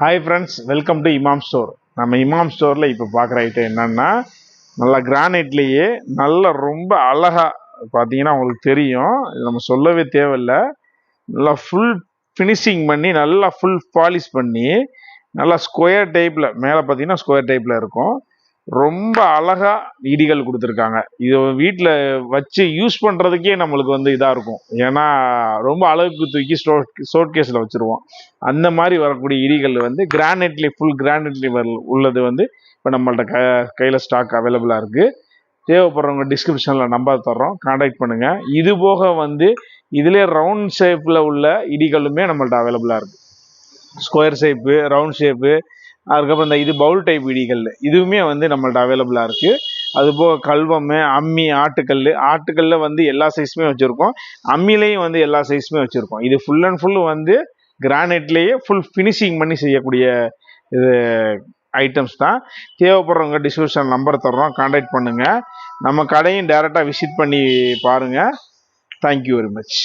Hi friends, welcome to இமாம் store. நம்ம இமாம் ஸ்டோரில் இப்போ பார்க்குற ஐட்டம் என்னென்னா, நல்லா கிரானைட்லேயே நல்லா ரொம்ப அழகாக பார்த்தீங்கன்னா உங்களுக்கு தெரியும், இது நம்ம சொல்லவே தேவையில்லை. நல்லா ஃபுல் ஃபினிஷிங் பண்ணி நல்லா ஃபுல் பாலிஷ் பண்ணி நல்லா ஸ்கொயர் டைப்பில் மேலே பார்த்தீங்கன்னா ஸ்கொயர் டைப்பில் இருக்கும். ரொம்ப அழகாக இடிகள் கொடுத்துருக்காங்க. இது வீட்டில் வச்சு யூஸ் பண்ணுறதுக்கே நம்மளுக்கு இதாக இருக்கும். ஏன்னா ரொம்ப அளவுக்கு தூக்கி ஷோட் கேஸில் வச்சுருவோம். அந்த மாதிரி வரக்கூடிய இடிகள் கிரானைட்லி ஃபுல் கிரானைட்லி உள்ளது இப்போ நம்மள்ட்ட கையில் ஸ்டாக் அவைலபிளாக இருக்குது. தேவைப்படுறவங்க டிஸ்கிரிப்ஷனில் நம்பர் தர்றோம், கான்டாக்ட் பண்ணுங்கள். இது போக இதிலே ரவுண்ட் ஷேப்பில் உள்ள இடிகளுமே நம்மள்ட்ட அவைலபிளாக இருக்குது. ஸ்கொயர் ஷேப்பு, ரவுண்ட் ஷேப்பு, அதுக்கப்புறம் இது பவுல் டைப் இடிகள் இதுவுமே நம்மள்ட்ட அவைலபிளாக இருக்குது. அதுபோக கல்வம், அம்மி, ஆட்டுக்கல்லில் எல்லா சைஸுமே வச்சுருக்கோம். அம்மிலையும் எல்லா சைஸுமே வச்சுருக்கோம். இது ஃபுல் அண்ட் ஃபுல் கிரானைட்லேயே ஃபுல் ஃபினிஷிங் பண்ணி செய்யக்கூடிய இது ஐட்டம்ஸ் தான். தேவைப்படுறவங்க டிஸ்கிரிப்ஷன் நம்பர் தர்றோம், கான்டாக்ட் பண்ணுங்கள். நம்ம கடையும் டைரெக்டாக விசிட் பண்ணி பாருங்கள். Thank you very much.